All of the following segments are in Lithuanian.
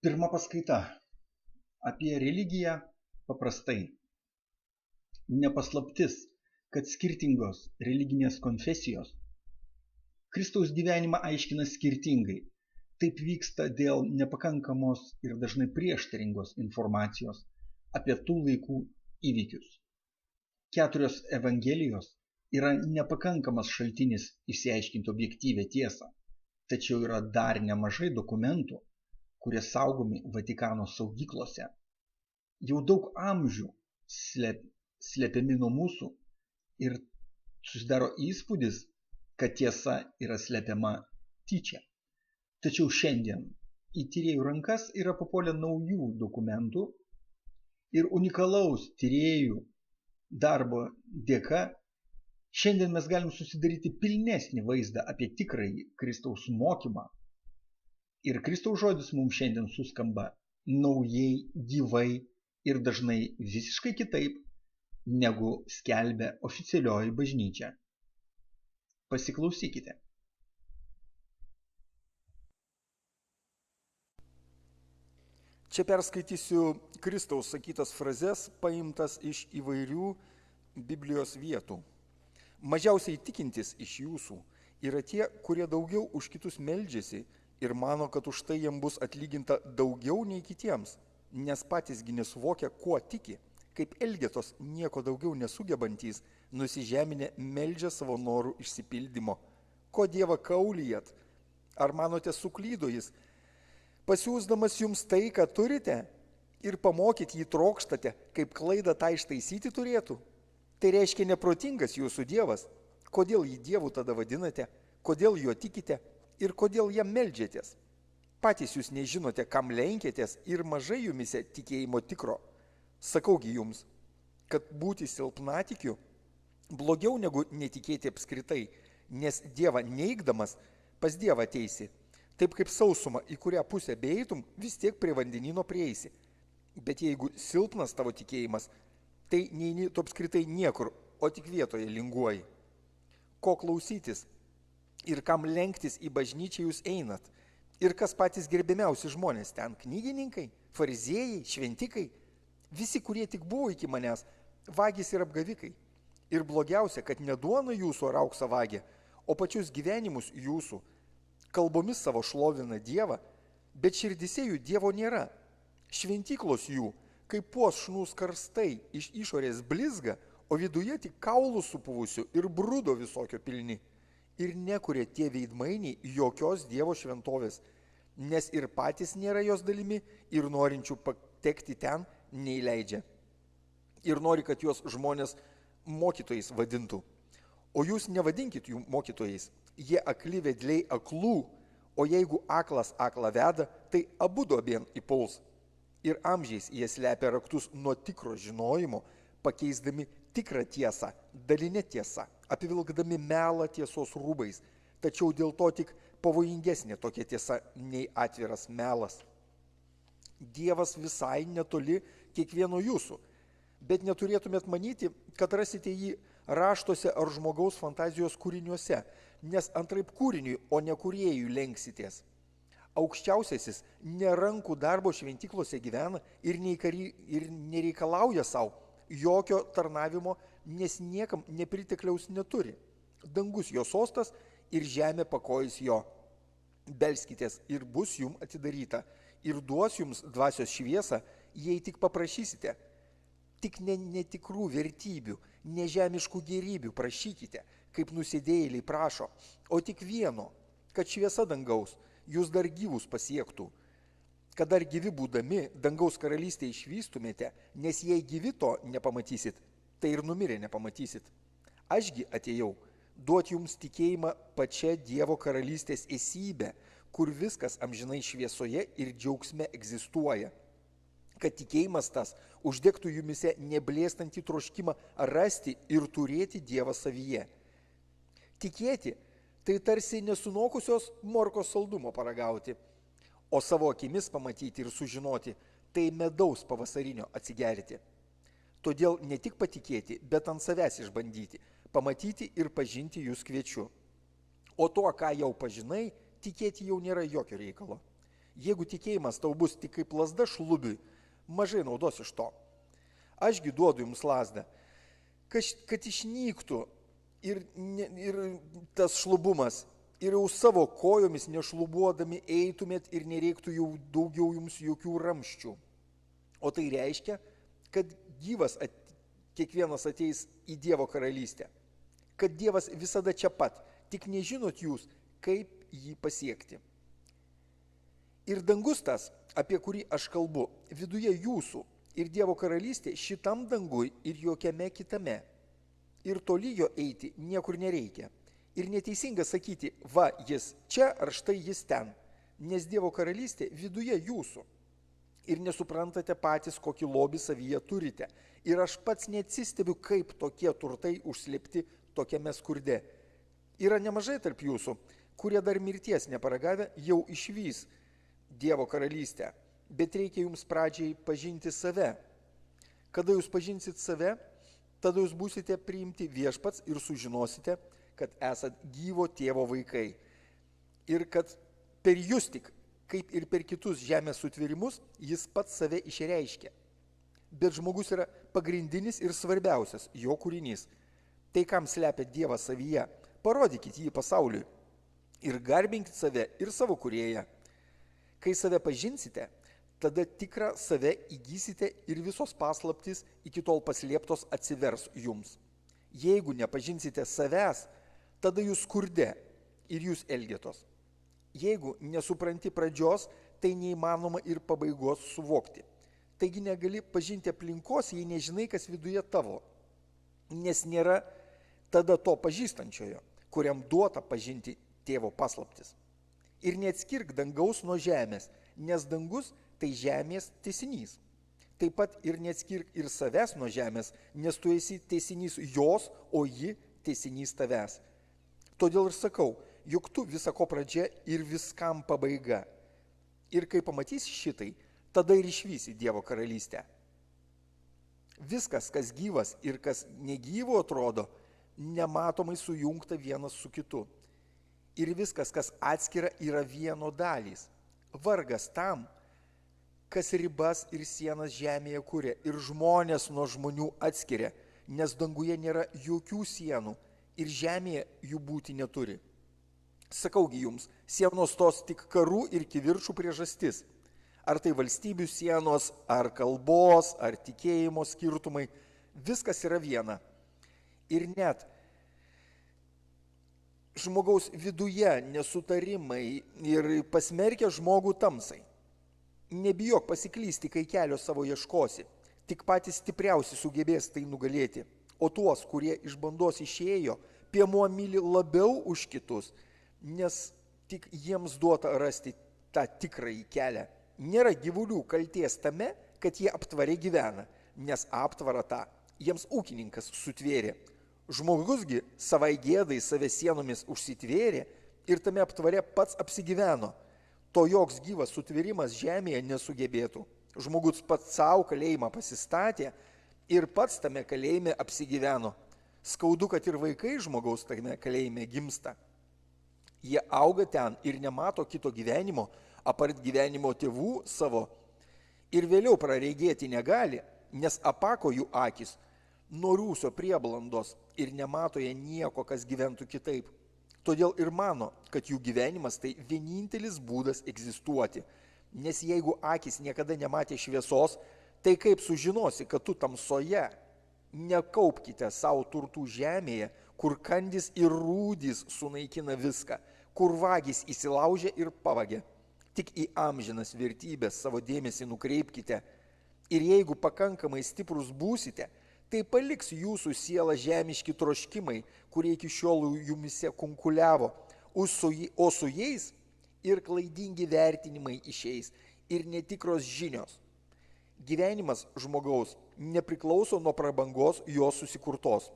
Pirma paskaita apie religiją paprastai. Ne paslaptis, kad skirtingos religinės konfesijos Kristaus gyvenimą aiškina skirtingai. Taip vyksta dėl nepakankamos ir dažnai prieštaringos informacijos apie tų laikų įvykius. 4 evangelijos yra nepakankamas šaltinis išsiaiškinti objektyvią tiesą, tačiau yra dar nemažai dokumentų, kurie saugomi Vatikano saugyklose. Jau daug amžių slepiami nuo mūsų ir susidaro įspūdis, kad tiesa yra slepiama tyčia. Tačiau šiandien į tyrėjų rankas yra papuolę naujų dokumentų ir unikalaus tyrėjų darbo dėka šiandien mes galim susidaryti pilnesnį vaizdą apie tikrąjį Kristaus mokymą. Ir Kristaus žodis mums šiandien suskamba naujai, gyvai ir dažnai visiškai kitaip, negu skelbia oficialioji bažnyčia. Pasiklausykite. Čia perskaitysiu Kristaus sakytas frazes, paimtas iš įvairių Biblijos vietų. Mažiausiai tikintis iš jūsų yra tie, kurie daugiau už kitus meldžiasi ir mano, kad už tai jiems bus atlyginta daugiau nei kitiems, nes patysgi nesuvokia, kuo tiki, kaip Elgetos nieko daugiau nesugebantys, nusižeminę meldžia savo norų išsipildymo. Ko Dievą kaulijat? Ar manote suklydo jis? Pasiūsdamas jums tai, ką turite, ir pamokyt jį trokštate, kaip klaidą tą ištaisyti turėtų? Tai reiškia neprotingas jūsų Dievas. Kodėl jį Dievu tada vadinate? Kodėl juo tikite? Ir kodėl jam meldžiatės? Patys jūs nežinote, kam lenkėtės ir mažai jumise tikėjimo tikro. Sakaugi jums, kad būti silpnatikiu blogiau negu netikėti apskritai, nes Dievą neigdamas pas Dievą ateisi. Taip kaip sausuma, į kurią pusę beeitum, vis tiek prie vandenyno prieisi. Bet jeigu silpnas tavo tikėjimas, tai neini tu apskritai niekur, o tik vietoje linguoji. Ko klausytis ir kam lenktis į bažnyčią jūs einat? Ir kas patys gerbiamiausi žmonės ten? Knygininkai, fariziejai, šventikai? Visi, kurie tik buvo iki manęs, vagys ir apgavikai. Ir blogiausia, kad ne duona jūsų ar auksą vagė, o pačius gyvenimus jūsų. Kalbomis savo šlovina Dievą, bet širdise jų Dievo nėra. Šventyklos jų, kaip puošnūs karstai, iš išorės blizga, o viduje tik kaulų supuvusių ir brudo visokio pilni. Ir nekuria tie veidmainiai jokios Dievo šventovės, nes ir patys nėra jos dalimi ir norinčių patekti ten neįleidžia. Ir nori, kad juos žmonės mokytojais vadintų. O jūs nevadinkit jų mokytojais. Jie akli vedliai aklų, o jeigu aklas aklą veda, tai abudu abien įpuls. Ir amžiais jie slepia raktus nuo tikro žinojimo, pakeisdami tikrą tiesą, dalinę tiesą, apivilkdami melą tiesos rūbais. Tačiau dėl to tik pavojingesnė tokia tiesa nei atviras melas. Dievas visai netoli kiekvieno jūsų, bet neturėtumėt manyti, kad rasite jį raštuose ar žmogaus fantazijos kūriniuose, nes antraip kūriniui, o ne kūrėjui lenksitės. Aukščiausiasis ne rankų darbo šventyklose gyvena ir nereikalauja savo jokio tarnavimo, nes niekam nepritekliaus neturi. Dangus jo sostas ir žemė pakojis jo. Belskitės ir bus jums atidaryta ir duos jums dvasios šviesą, jei tik paprašysite. Tik netikrų vertybių, nežemiškų gėrybių prašykite, kaip nusidėjėliai prašo, o tik vieno, kad šviesa dangaus jūs dar gyvus pasiektų. Kad dar gyvi būdami dangaus karalystę išvystumėte, nes jei gyvi to nepamatysit, tai ir numirę nepamatysit. Ašgi atėjau duoti jums tikėjimą pačia Dievo karalystės esybę, kur viskas amžinai šviesoje ir džiaugsme egzistuoja. Kad tikėjimas tas uždegtų jumise neblėstantį troškimą rasti ir turėti Dievą savyje. Tikėti tai tarsi nesunokusios morkos saldumo paragauti, o savo akimis pamatyti ir sužinoti tai medaus pavasarinio atsigerti. Todėl ne tik patikėti, bet ant savęs išbandyti, pamatyti ir pažinti jūs kviečiu. O tuo, ką jau pažinai, tikėti jau nėra jokio reikalo. Jeigu tikėjimas tau bus tik kaip lazda šlubiui, mažai naudos iš to. Ašgi duodu jums lazdą, kad išnyktų ir tas šlubumas, ir jau savo kojomis nešlubuodami eitumėt ir nereiktų jau daugiau jums jokių ramščių. O tai reiškia, kad gyvas kiekvienas ateis į Dievo karalystę. Kad Dievas visada čia pat, tik nežinot jūs, kaip jį pasiekti. Ir dangus tas, apie kurį aš kalbu, viduje jūsų ir Dievo karalystė šitam dangui ir jokiame kitame. Ir toli jo eiti niekur nereikia. Ir neteisinga sakyti, va, jis čia ar štai jis ten, nes Dievo karalystė viduje jūsų. Ir nesuprantate patys, kokį lobį savyje turite. Ir aš pats neatsistebiu, kaip tokie turtai užslėpti tokiame skurde. Yra nemažai tarp jūsų, kurie dar mirties neparagavę jau išvys Dievo karalystę. Bet reikia jums pradžiai pažinti save. Kada jūs pažinsit save, tada jūs būsite priimti viešpats ir sužinosite, kad esat gyvo tėvo vaikai. Ir kad per jūs tik, kaip ir per kitus žemės sutvėrimus, jis pats save išreiškia. Bet žmogus yra pagrindinis ir svarbiausias jo kūrinys. Tai, kam slepia Dievą savyje, parodykit jį pasauliui. Ir garbinkit save ir savo kūrėją. Kai save pažinsite, tada tikrą save įgysite ir visos paslaptys iki tol paslėptos atsivers jums. Jeigu nepažinsite savęs, tada jūs skurde ir jūs elgetos. Jeigu nesupranti pradžios, tai neįmanoma ir pabaigos suvokti. Taigi negali pažinti aplinkos, jei nežinai, kas viduje tavo. Nes nėra tada to pažįstančiojo, kuriam duota pažinti tėvo paslaptis. Ir neatskirk dangaus nuo žemės, nes dangus tai žemės tęsinys. Taip pat ir neatskirk ir savęs nuo žemės, nes tu esi tęsinys jos, o ji tęsinys tavęs. Todėl ir sakau, juk tu visako pradžia ir viskam pabaiga. Ir kai pamatysi šitai, tada ir išvysi Dievo karalystę. Viskas, kas gyvas ir kas negyvo atrodo, nematomai sujungta vienas su kitu. Ir viskas, kas atskira, yra vieno dalys. Vargas tam, kas ribas ir sienas žemėje kuria ir žmonės nuo žmonių atskiria, nes danguje nėra jokių sienų ir žemėje jų būti neturi. Sakaugi jums, sienos tos tik karų ir kivirčų priežastis. Ar tai valstybių sienos, ar kalbos, ar tikėjimo skirtumai, viskas yra viena. Ir net žmogaus viduje nesutarimai ir pasmerkia žmogų tamsai. Nebijok pasiklysti, kai kelio savo ieškosi, tik patys stipriausi sugebės tai nugalėti, o tuos, kurie iš bandos išėjo, piemuo myli labiau už kitus, nes tik jiems duota rasti tą tikrąjį kelią. Nėra gyvulių kalties tame, kad jie aptvare gyvena, nes aptvarą tą jiems ūkininkas sutvėrė. Žmogusgi savai gėdai save sienomis užsitvėrė ir tame aptvare pats apsigyveno. To joks gyvas sutvėrimas žemėje nesugebėtų. Žmogus pats savo kalėjimą pasistatė ir pats tame kalėjime apsigyveno. Skaudu, kad ir vaikai žmogaus tame kalėjime gimsta. Jie auga ten ir nemato kito gyvenimo, apart gyvenimo tėvų savo. Ir vėliau praregėti negali, nes apako jų akis nuo rūsio prieblandos ir nemato jie nieko, kas gyventų kitaip. Todėl ir mano, kad jų gyvenimas tai vienintelis būdas egzistuoti. Nes jeigu akis niekada nematė šviesos, tai kaip sužinosi, kad tu tamsoje? Nekaupkite savo turtų žemėje, kur kandys ir rūdys sunaikina viską, kur vagys įsilaužia ir pavagia. Tik į amžinas vertybės savo dėmesį nukreipkite. Ir jeigu pakankamai stiprus būsite, tai paliks jūsų sielą žemiški troškimai, kurie iki šiol jumise kunkuliavo, o su jais ir klaidingi vertinimai išeis, ir netikros žinios. Gyvenimas žmogaus nepriklauso nuo prabangos jo susikurtos.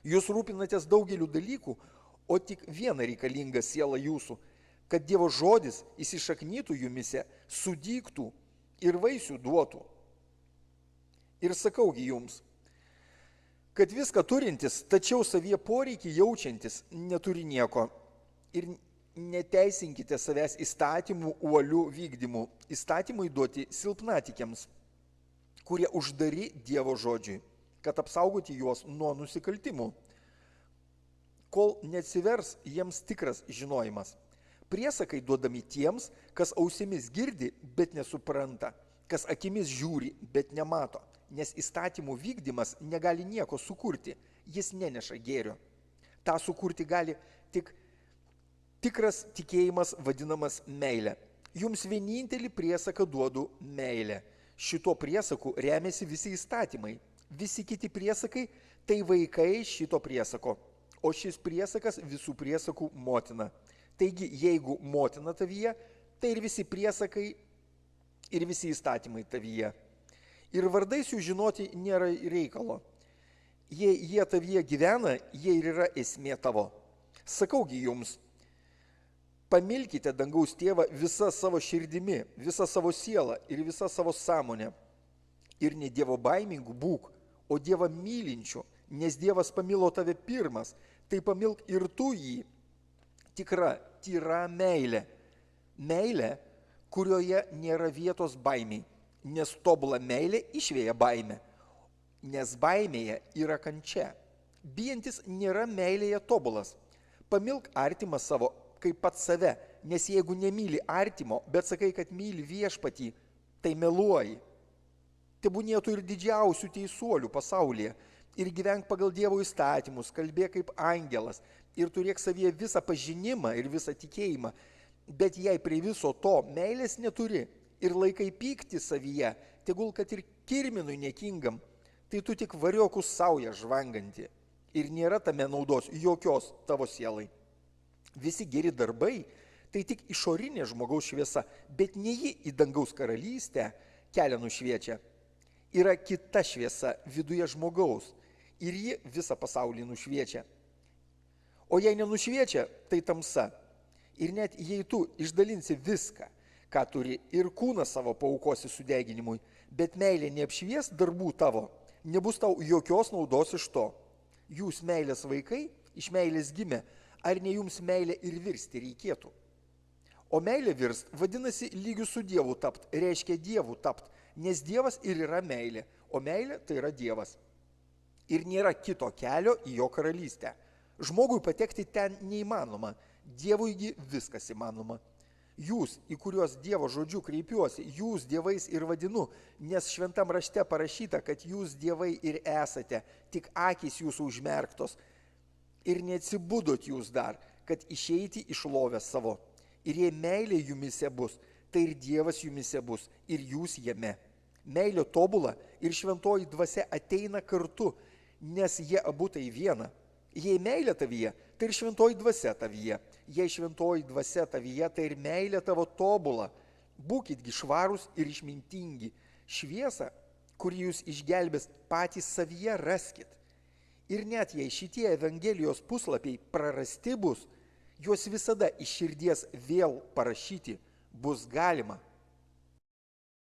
Jūs rūpinatės daugeliu dalykų, o tik viena reikalinga siela jūsų, kad Dievo žodis įsišaknytų jumise, sudygtų ir vaisių duotų. Ir sakaugi jums, kad viską turintis, tačiau savyje poreikį jaučiantis neturi nieko. Ir neteisinkite savęs įstatymų uolių vykdymų. Įstatymai duoti silpnatikiams, kurie uždari Dievo žodžiui, kad apsaugoti juos nuo nusikaltimų, kol neatsivers jiems tikras žinojimas. Priesakai duodami tiems, kas ausimis girdi, bet nesupranta, kas akimis žiūri, bet nemato, nes įstatymų vykdymas negali nieko sukurti, jis neneša gėrio. Ta sukurti gali tik tikras tikėjimas vadinamas meilė. Jums vienintelį priesaką duodu meilę. Šito priesaku remiasi visi įstatymai. Visi kiti priesakai tai vaikai šito priesako, o šis priesakas visų priesakų motina. Taigi, jeigu motina tavyje, tai ir visi priesakai ir visi įstatymai tavyje. Ir vardais jų žinoti nėra reikalo. Jei jie tavyje gyvena, jie ir yra esmė tavo. Sakaugi jums, pamilkite dangaus tėvą visą savo širdimi, visą savo sielą ir visą savo sąmonę. Ir ne Dievo baimingų būk, o Dievą mylinčių, nes Dievas pamilo tave pirmas, tai pamilk ir tu jį. Tikra, tyra meilė. Meilė, kurioje nėra vietos baimiai, nes tobula meilė išvėja baimę, nes baimėje yra kančia. Bijantis nėra meilėje tobulas. Pamilk artimą savo kaip pat save, nes jeigu nemyli artimo, bet sakai, kad myli viešpatį, tai meluoji. Tebūnie tu ir didžiausių teisuolių pasaulyje ir gyvenk pagal Dievo įstatymus, kalbėk kaip angelas ir turėk savyje visą pažinimą ir visą tikėjimą. Bet jei prie viso to meilės neturi ir laikai pykti savyje, tegul kad ir kirminui niekingam, tai tu tik variokus saują žvanganti ir nėra tame naudos jokios tavo sielai. Visi geri darbai tai tik išorinė žmogaus šviesa, bet ne ji į dangaus karalystę kelią nušviečia. Yra kita šviesa viduje žmogaus ir ji visą pasaulį nušviečia. O jei nenušviečia, tai tamsa. Ir net jei tu išdalinsi viską, ką turi, ir kūną savo paaukosi sudeginimui, bet meilė neapšvies darbų tavo, nebus tau jokios naudos iš to. Jūs meilės vaikai iš meilės gimė, ar ne jums meilė ir virsti reikėtų? O meilė virst vadinasi lygių su Dievu tapt, reiškia Dievu tapt, nes Dievas ir yra meilė, o meilė tai yra Dievas. Ir nėra kito kelio į jo karalystę. Žmogui patekti ten neįmanoma, Dievuigi viskas įmanoma. Jūs, į kuriuos Dievo žodžiu kreipiuosi, jūs dievais ir vadinu, nes šventam rašte parašyta, kad jūs dievai ir esate, tik akys jūsų užmerktos. Ir neatsibudot jūs dar, kad išeiti iš lovės savo. Ir jei meilė jumise bus, tai ir Dievas jumise bus, ir jūs jame. Meilė tobula ir šventoji dvasia ateina kartu, nes jie abu tai viena. Jei meilė tavyje, tai ir šventoji dvasia tavyje. Jei šventoji dvasia tavyje, tai ir meilė tavo tobula. Būkitgi švarūs ir išmintingi. Šviesą, kurį jūs išgelbės, patys savyje raskit. Ir net jei šitie Evangelijos puslapiai prarasti bus, juos visada iš širdies vėl parašyti bus galima.